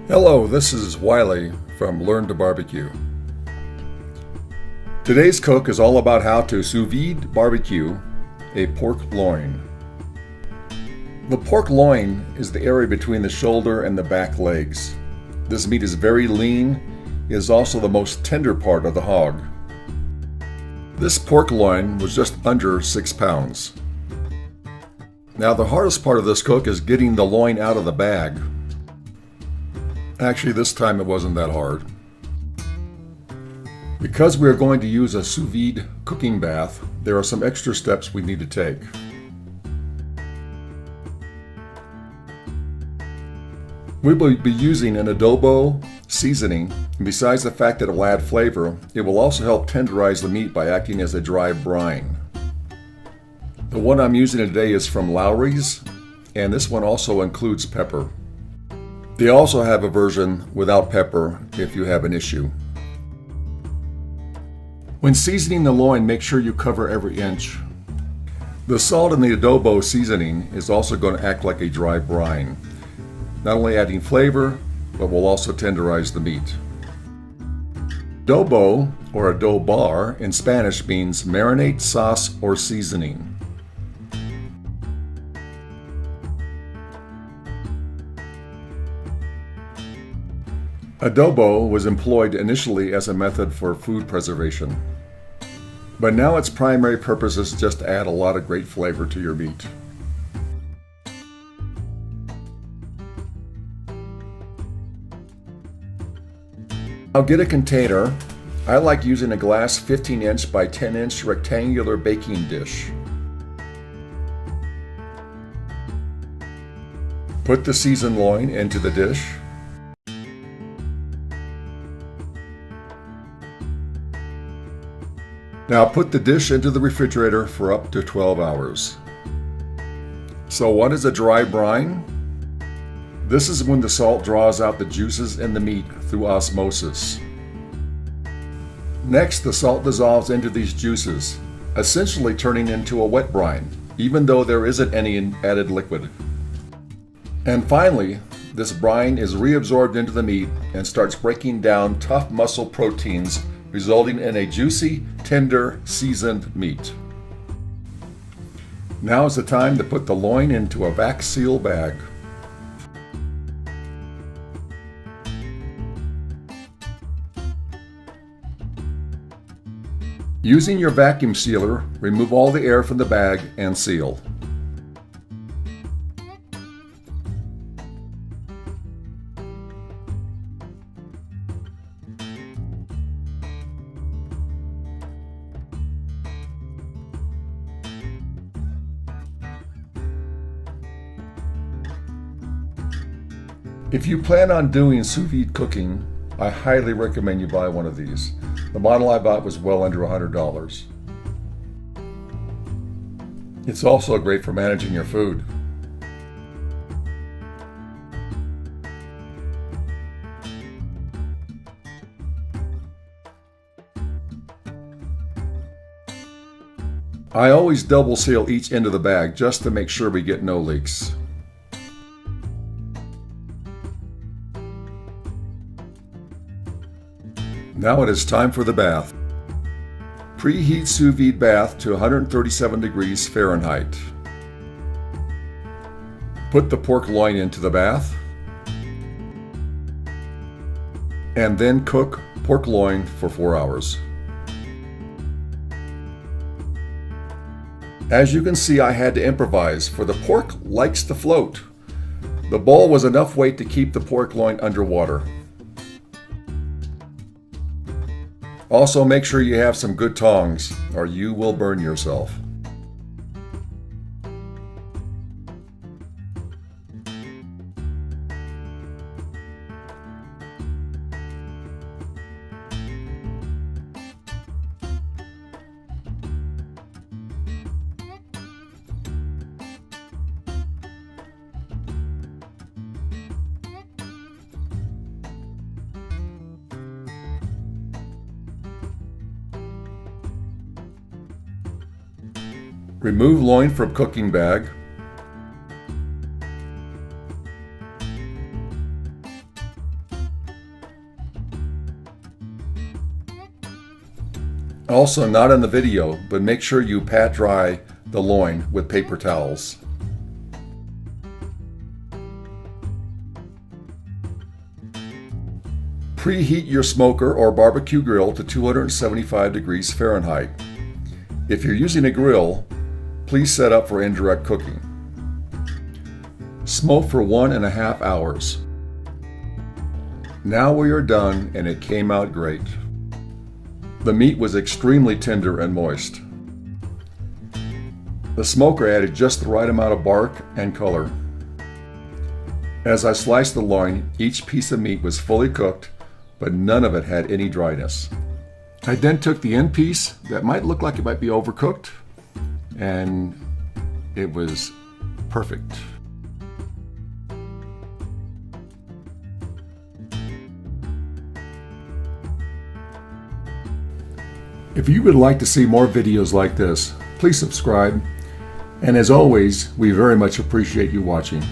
Hello, this is Wiley from Learn to Barbecue. Today's cook is all about how to sous vide BBQ a pork loin. The pork loin is the area between the shoulder and the back legs. This meat is very lean. It is also the most tender part of the hog. This pork loin was just under 6 pounds. Now the hardest part of this cook is getting the loin out of the bag. Actually, this time it wasn't that hard. Because we are going to use a sous vide cooking bath, there are some extra steps we need to take. We will be using an adobo seasoning, and besides the fact that it will add flavor, it will also help tenderize the meat by acting as a dry brine. The one I'm using today is from Lawry's, and this one also includes pepper. They also have a version without pepper if you have an issue. When seasoning the loin, make sure you cover every inch. The salt in the adobo seasoning is also going to act like a dry brine, not only adding flavor, but will also tenderize the meat. Adobo, or adobar in Spanish, means marinate, sauce, or seasoning. Adobo was employed initially as a method for food preservation, but now its primary purpose is just to add a lot of great flavor to your meat. Now get a container. I like using a glass 15-inch by 10-inch rectangular baking dish. Put the seasoned loin into the dish. Now put the dish into the refrigerator for up to 12 hours. So what is a dry brine? This is when the salt draws out the juices in the meat through osmosis. Next, the salt dissolves into these juices, essentially turning into a wet brine, even though there isn't any added liquid. And finally, this brine is reabsorbed into the meat and starts breaking down tough muscle proteins, resulting in a juicy, tender, seasoned meat. Now is the time to put the loin into a vac seal bag. Using your vacuum sealer, remove all the air from the bag and seal. If you plan on doing sous vide cooking, I highly recommend you buy one of these. The model I bought was well under $100. It's also great for managing your food. I always double seal each end of the bag just to make sure we get no leaks. Now it is time for the bath. Preheat sous vide bath to 137 degrees Fahrenheit. Put the pork loin into the bath, and then cook pork loin for 4 hours. As you can see, I had to improvise, for the pork likes to float. The bowl was enough weight to keep the pork loin underwater. Also, make sure you have some good tongs, or you will burn yourself. Remove loin from cooking bag. Also not in the video, but make sure you pat dry the loin with paper towels. Preheat your smoker or barbecue grill to 275 degrees Fahrenheit. If you're using a grill, please set up for indirect cooking. Smoke for 1.5 hours. Now we are done, and it came out great. The meat was extremely tender and moist. The smoker added just the right amount of bark and color. As I sliced the loin, each piece of meat was fully cooked, but none of it had any dryness. I then took the end piece that might look like it might be overcooked, and it was perfect. If you would like to see more videos like this, please subscribe. And as always, we very much appreciate you watching.